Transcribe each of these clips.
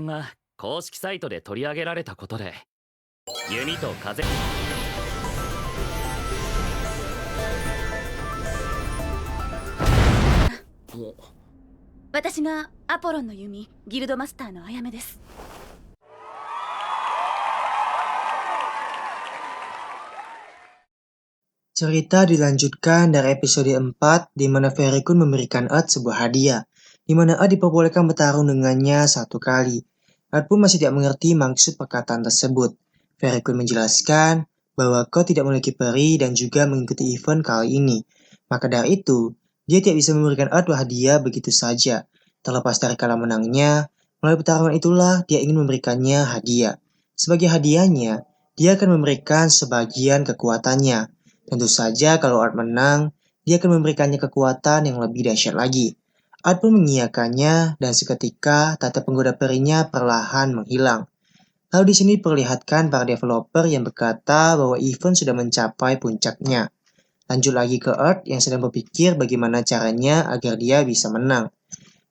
談が公式サイトで取り上げられたことで、弓と風。私がアポロンの弓ギルドマスターのあやめです。Cerita dilanjutkan dari episode 4 di mana Fairy-kun memberikan Earth sebuah hadiah, di mana Earth diperbolehkan bertarung dengannya satu kali. Earth pun masih tidak mengerti maksud perkataan tersebut. Fairy-kun menjelaskan bahwa kau tidak memiliki peri dan juga mengikuti event kali ini. Maka dari itu, dia tidak bisa memberikan Earth hadiah begitu saja. Terlepas dari kalah menangnya, melalui pertarungan itulah dia ingin memberikannya hadiah. Sebagai hadiahnya, dia akan memberikan sebagian kekuatannya. Tentu saja kalau Art menang, dia akan memberikannya kekuatan yang lebih dahsyat lagi. Art pun mengiyakannya dan seketika tata penggoda perinya perlahan menghilang. Lalu di sini diperlihatkan para developer yang berkata bahwa event sudah mencapai puncaknya. Lanjut lagi ke Art yang sedang berpikir bagaimana caranya agar dia bisa menang.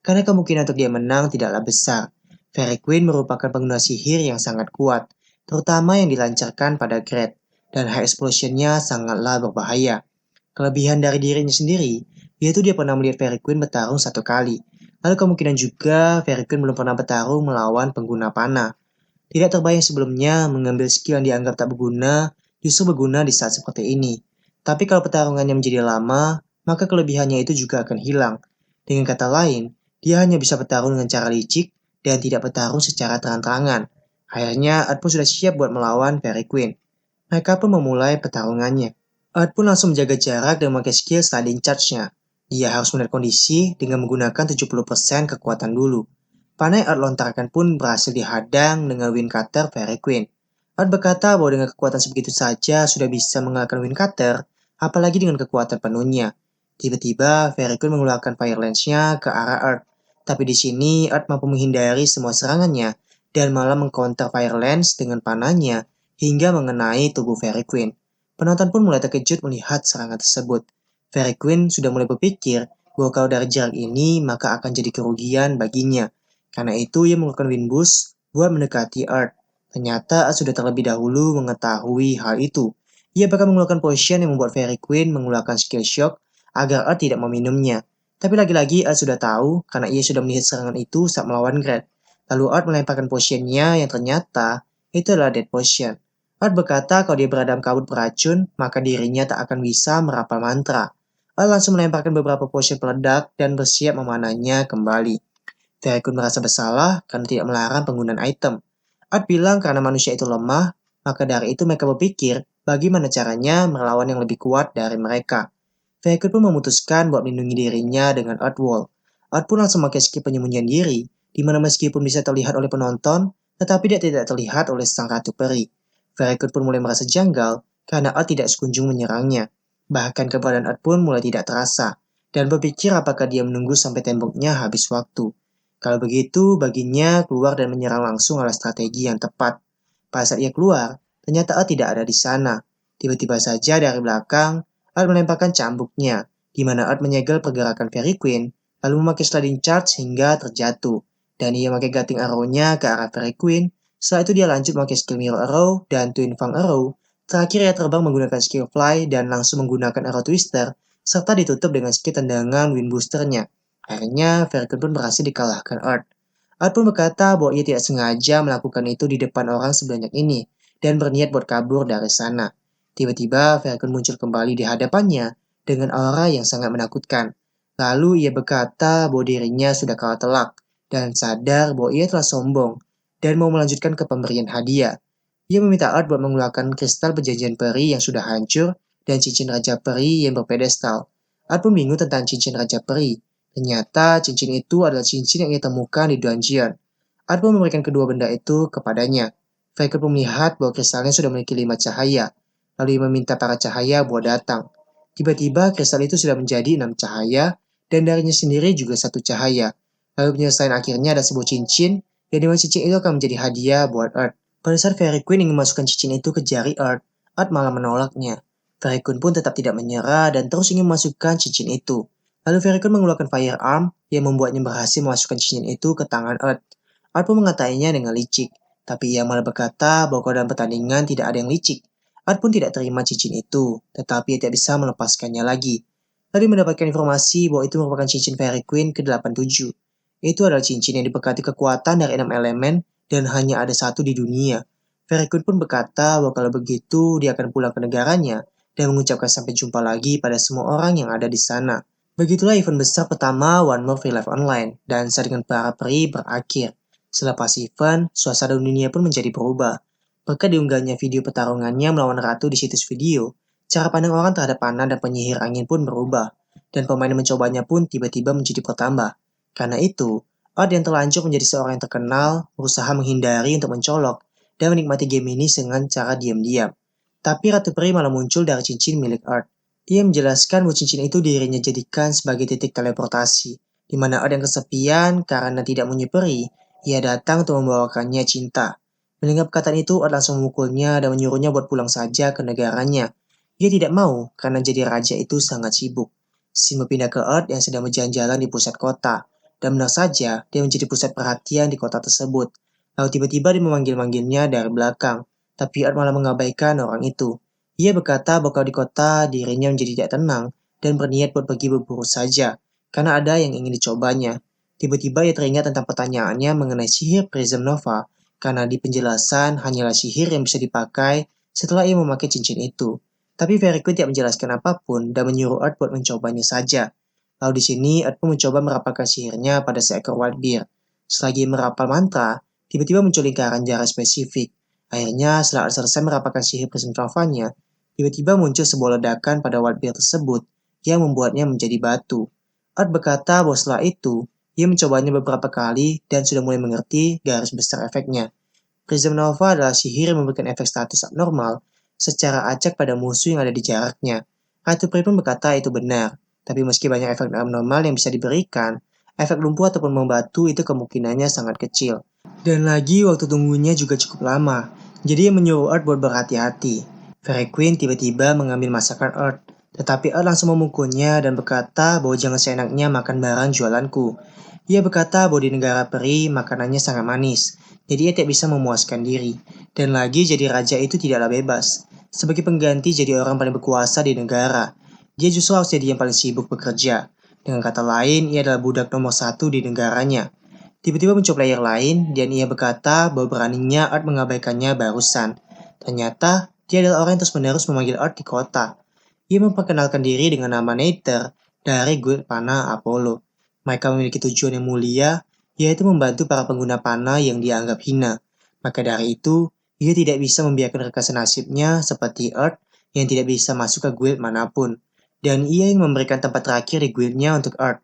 Karena kemungkinan untuk dia menang tidaklah besar. Fairy Queen merupakan pengguna sihir yang sangat kuat, terutama yang dilancarkan pada Great, dan high explosion-nya sangatlah berbahaya. Kelebihan dari dirinya sendiri, yaitu dia pernah melihat Fairy Queen bertarung satu kali. Lalu kemungkinan juga Fairy Queen belum pernah bertarung melawan pengguna panah. Tidak terbayang sebelumnya mengambil skill yang dianggap tak berguna, justru berguna di saat seperti ini. Tapi kalau pertarungannya menjadi lama, maka kelebihannya itu juga akan hilang. Dengan kata lain, dia hanya bisa bertarung dengan cara licik dan tidak bertarung secara terang-terangan. Akhirnya, Art pun sudah siap buat melawan Fairy Queen. Mereka pun memulai pertarungannya. Art pun langsung menjaga jarak dan memakai skill sliding charge-nya. Dia harus melihat kondisi dengan menggunakan 70% kekuatan dulu. Panah yang Art lontarkan pun berhasil dihadang dengan Wind Cutter Fairy Queen. Art berkata bahwa dengan kekuatan sebegitu saja sudah bisa mengalahkan Wind Cutter, apalagi dengan kekuatan penuhnya. Tiba-tiba, Fairy Queen mengeluarkan Fire Lance-nya ke arah Art. Tapi di sini, Art mampu menghindari semua serangannya dan malah mengcounter Fire Lance dengan panahnya hingga mengenai tubuh Fairy Queen. Penonton pun mulai terkejut melihat serangan tersebut. Fairy Queen sudah mulai berpikir bahwa kalau dari jarak ini maka akan jadi kerugian baginya. Karena itu ia melakukan Wind Boost buat mendekati Earth. Ternyata Earth sudah terlebih dahulu mengetahui hal itu. Ia bahkan mengeluarkan potion yang membuat Fairy Queen mengeluarkan skill shock agar Earth tidak meminumnya. Tapi lagi-lagi Earth sudah tahu karena ia sudah melihat serangan itu saat melawan Great. Lalu Earth melemparkan potionnya yang ternyata itu adalah Dead Potion. Art berkata kalau dia berada dalam kabut beracun, maka dirinya tak akan bisa merapal mantra. Art langsung melemparkan beberapa potion peledak dan bersiap memanahnya kembali. Fairy Queen merasa bersalah karena tidak melarang penggunaan item. Art bilang karena manusia itu lemah, maka dari itu mereka berpikir bagaimana caranya melawan yang lebih kuat dari mereka. Fairy Queen pun memutuskan buat melindungi dirinya dengan Art Wall. Art pun langsung memakai skill penyembunyian diri, di mana meskipun bisa terlihat oleh penonton, tetapi dia tidak terlihat oleh sang ratu peri. Fairy Queen pun mulai merasa janggal karena Art tidak sekunjung menyerangnya. Bahkan keberadaan Art pun mulai tidak terasa, dan berpikir apakah dia menunggu sampai temboknya habis waktu. Kalau begitu, baginya keluar dan menyerang langsung adalah strategi yang tepat. Pada saat ia keluar, ternyata Art tidak ada di sana. Tiba-tiba saja dari belakang, Art melemparkan cambuknya, di mana Art menyegel pergerakan Fairy Queen, lalu memakai sliding charge hingga terjatuh. Dan ia memakai Gating Arrow-nya ke arah Fairy Queen. Setelah itu dia lanjut memakai skill Mirror Arrow dan Twin Fang Arrow. Terakhir ia terbang menggunakan skill Fly dan langsung menggunakan Arrow Twister, serta ditutup dengan skill tendangan Wind Booster-nya. Akhirnya, Fairy Queen pun berhasil dikalahkan Art. Art pun berkata bahwa ia tidak sengaja melakukan itu di depan orang sebanyak ini, dan berniat buat kabur dari sana. Tiba-tiba, Fairy Queen muncul kembali di hadapannya dengan aura yang sangat menakutkan. Lalu ia berkata bahwa dirinya sudah kalah telak, dan sadar bahwa ia telah sombong, dan mau melanjutkan ke pemberian hadiah. Ia meminta Art buat mengeluarkan kristal perjanjian peri yang sudah hancur dan cincin Raja Peri yang berpedestal. Art pun bingung tentang cincin Raja Peri. Ternyata cincin itu adalah cincin yang ia temukan di dungeon. Art pun memberikan kedua benda itu kepadanya. Faker pun melihat bahwa kristalnya sudah memiliki 5 cahaya. Lalu ia meminta para cahaya buat datang. Tiba-tiba kristal itu sudah menjadi 6 cahaya dan darinya sendiri juga 1 cahaya. Lalu penyelesaian akhirnya ada sebuah cincin yang dimana cincin itu akan menjadi hadiah buat Art. Pada saat Fairy Queen ingin memasukkan cincin itu ke jari Art, Art malah menolaknya. Fairy Queen pun tetap tidak menyerah dan terus ingin memasukkan cincin itu. Lalu Fairy Queen mengeluarkan Fire Arm yang membuatnya berhasil memasukkan cincin itu ke tangan Art. Art pun mengatakannya dengan licik, tapi ia malah berkata bahwa dalam pertandingan tidak ada yang licik. Art pun tidak terima cincin itu, tetapi ia tidak bisa melepaskannya lagi. Lalu mendapatkan informasi bahwa itu merupakan cincin Fairy Queen ke-87. Itu adalah cincin yang diberkati kekuatan dari 6 elemen dan hanya ada satu di dunia. Fairy Queen pun berkata bahwa kalau begitu dia akan pulang ke negaranya dan mengucapkan sampai jumpa lagi pada semua orang yang ada di sana. Begitulah event besar pertama One More Free Life Online, dan dengan para peri berakhir. Selepas event, suasana dunia pun menjadi berubah. Berkat diunggahnya video pertarungannya melawan Ratu di situs video, cara pandang orang terhadap panah dan penyihir angin pun berubah, dan pemain yang mencobanya pun tiba-tiba menjadi bertambah. Karena itu, Odd yang terlanjur menjadi seorang yang terkenal, berusaha menghindari untuk mencolok, dan menikmati game ini dengan cara diam-diam. Tapi Ratu Peri malah muncul dari cincin milik Odd. Ia menjelaskan bahwa cincin itu dirinya jadikan sebagai titik teleportasi, di mana Odd yang kesepian karena tidak punya peri, ia datang untuk membawakannya cinta. Mendengar perkataan itu, Odd langsung memukulnya dan menyuruhnya buat pulang saja ke negaranya. Ia tidak mau karena jadi raja itu sangat sibuk. Sin berpindah ke Odd yang sedang berjalan-jalan di pusat kota. Dan benar saja, dia menjadi pusat perhatian di kota tersebut. Lalu tiba-tiba dia memanggil-manggilnya dari belakang, tapi Odd malah mengabaikan orang itu. Ia berkata bahwa di kota dirinya menjadi tidak tenang dan berniat buat pergi berburu saja, karena ada yang ingin dicobanya. Tiba-tiba ia teringat tentang pertanyaannya mengenai sihir Prism Nova, karena di penjelasan hanyalah sihir yang bisa dipakai setelah ia memakai cincin itu. Tapi Fairy Queen tidak menjelaskan apapun dan menyuruh Art buat mencobanya saja. Lalu di sini Art pun mencoba merapalkan sihirnya pada seekor wild bear. Selagi merapal mantra, tiba-tiba muncul lingkaran jarak spesifik. Akhirnya setelah Art selesai merapalkan sihir Prism Nova-nya, tiba-tiba muncul sebuah ledakan pada wild bear tersebut yang membuatnya menjadi batu. Art berkata bahwa setelah itu, ia mencobanya beberapa kali dan sudah mulai mengerti garis besar efeknya. Prism Nova adalah sihir yang memberikan efek status abnormal secara acak pada musuh yang ada di jaraknya. Ratu Peri pun berkata itu benar, tapi meski banyak efek abnormal yang bisa diberikan, efek lumpuh ataupun membatu itu kemungkinannya sangat kecil. Dan lagi waktu tunggunya juga cukup lama, jadi ia menyuruh Art buat berhati-hati. Fairy Queen tiba-tiba mengambil masakan Earth, tetapi Earth langsung memukulnya dan berkata bahwa jangan seenaknya makan barang jualanku. Ia berkata bahwa di negara peri makanannya sangat manis, jadi ia tidak bisa memuaskan diri. Dan lagi jadi raja itu tidaklah bebas. Sebagai pengganti jadi orang paling berkuasa di negara, dia justru harus jadi yang paling sibuk bekerja. Dengan kata lain, ia adalah budak nomor satu di negaranya. Tiba-tiba muncul player lain, dan ia berkata bahwa beraninya Art mengabaikannya barusan. Ternyata, dia adalah orang yang terus-menerus memanggil Art di kota. Ia memperkenalkan diri dengan nama Nether dari guild panah Apollo. Mereka memiliki tujuan yang mulia, yaitu membantu para pengguna panah yang dianggap hina. Maka dari itu, ia tidak bisa membiarkan rekan senasibnya seperti Art yang tidak bisa masuk ke guild manapun. Dan ia yang memberikan tempat terakhir di guildnya untuk Art.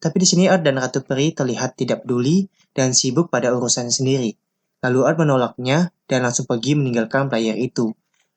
Tapi di sini Art dan Ratu Peri terlihat tidak peduli dan sibuk pada urusannya sendiri. Lalu Art menolaknya dan langsung pergi meninggalkan player itu.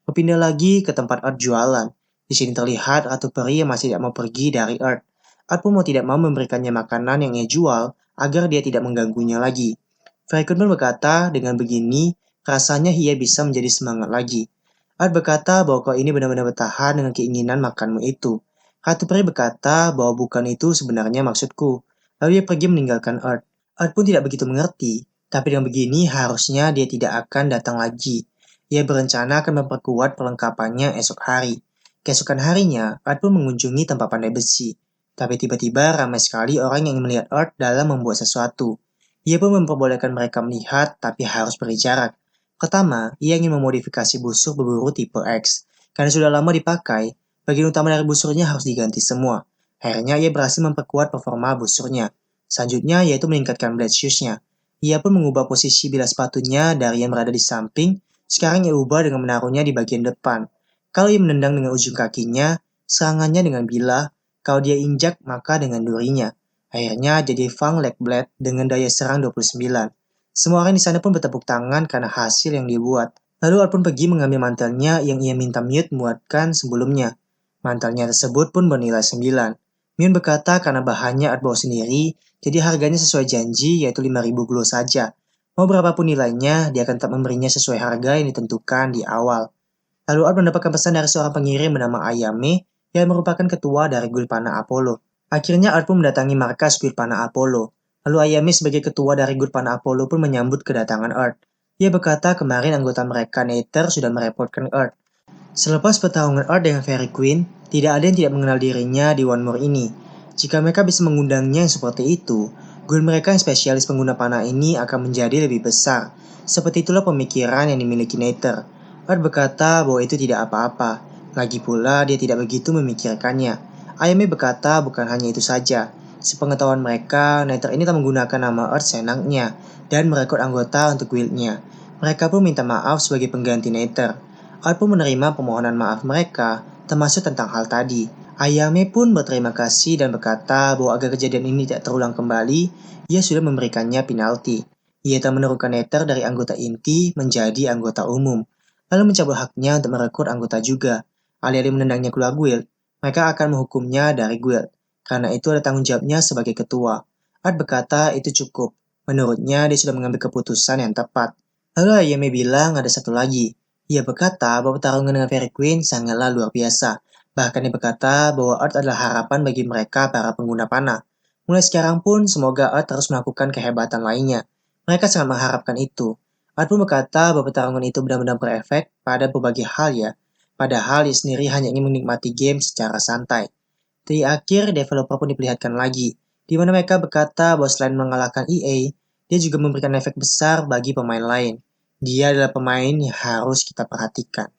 Berpindah lagi ke tempat Art jualan. Di sini terlihat Ratu Peri yang masih tidak mau pergi dari Art. Art pun mau tidak mau memberikannya makanan yang ia jual agar dia tidak mengganggunya lagi. Falcon pun berkata dengan begini rasanya ia bisa menjadi semangat lagi. Art berkata bahwa kau ini benar-benar bertahan dengan keinginan makanmu itu. Ratu Peri berkata bahwa bukan itu sebenarnya maksudku. Lalu ia pergi meninggalkan Art. Art pun tidak begitu mengerti, tapi dengan begini harusnya dia tidak akan datang lagi. Ia berencana akan memperkuat perlengkapannya esok hari. Keesokan harinya, Art pun mengunjungi tempat pandai besi. Tapi tiba-tiba ramai sekali orang yang ingin melihat Art dalam membuat sesuatu. Ia pun memperbolehkan mereka melihat, tapi harus beri jarak. Pertama, ia ingin memodifikasi busur berburu tipe X. Karena sudah lama dipakai, bagian utama dari busurnya harus diganti semua. Akhirnya ia berhasil memperkuat performa busurnya. Selanjutnya yaitu meningkatkan blade shoes-nya. Ia pun mengubah posisi bilah sepatunya dari yang berada di samping, sekarang ia ubah dengan menaruhnya di bagian depan. Kalau ia menendang dengan ujung kakinya, serangannya dengan bilah, kalau dia injak maka dengan durinya. Akhirnya jadi Fang Leg Blade dengan daya serang 29. Semua orang di sana pun bertepuk tangan karena hasil yang dibuat. Lalu Art pun pergi mengambil mantelnya yang ia minta Mute buatkan sebelumnya. Mantelnya tersebut pun bernilai 9. Myun berkata karena bahannya Art bawa sendiri, jadi harganya sesuai janji yaitu 5.000 glow saja. Mau berapapun nilainya, dia akan tetap memberinya sesuai harga yang ditentukan di awal. Lalu Art mendapatkan pesan dari seorang pengirim bernama Ayame yang merupakan ketua dari guild panah Apollo. Akhirnya Art pun mendatangi markas guild panah Apollo. Lalu Ayame sebagai ketua dari grup Pana Apollo pun menyambut kedatangan Earth. Ia berkata kemarin anggota mereka Nether sudah merepotkan Earth. Selepas pertarungan Earth dengan Fairy Queen, tidak ada yang tidak mengenal dirinya di One More ini. Jika mereka bisa mengundangnya yang seperti itu, guild mereka yang spesialis pengguna panah ini akan menjadi lebih besar. Seperti itulah pemikiran yang dimiliki Nether. Earth berkata bahwa itu tidak apa-apa. Lagi pula dia tidak begitu memikirkannya. Ayame berkata bukan hanya itu saja. Sepengetahuan mereka, Nether ini tak menggunakan nama Earth seenaknya dan merekrut anggota untuk guildnya. Mereka pun minta maaf sebagai pengganti Nether. Earth pun menerima permohonan maaf mereka, termasuk tentang hal tadi. Ayame pun berterima kasih dan berkata bahwa agar kejadian ini tidak terulang kembali, ia sudah memberikannya penalti. Ia telah menurunkan Nether dari anggota inti menjadi anggota umum, lalu mencabut haknya untuk merekrut anggota juga. Alih-alih menendangnya keluar guild, mereka akan menghukumnya dari guild. Karena itu ada tanggung jawabnya sebagai ketua. Art berkata itu cukup. Menurutnya dia sudah mengambil keputusan yang tepat. Lalu Ayame bilang ada satu lagi. Ia berkata bahwa pertarungan dengan Fairy Queen sangatlah luar biasa. Bahkan dia berkata bahwa Art adalah harapan bagi mereka para pengguna panah. Mulai sekarang pun semoga Art terus melakukan kehebatan lainnya. Mereka sangat mengharapkan itu. Art pun berkata bahwa pertarungan itu benar-benar berefek pada berbagai hal ya. Padahal dia sendiri hanya ingin menikmati game secara santai. Di akhir, developer pun diperlihatkan lagi, di mana mereka berkata bahwa selain mengalahkan EA, dia juga memberikan efek besar bagi pemain lain. Dia adalah pemain yang harus kita perhatikan.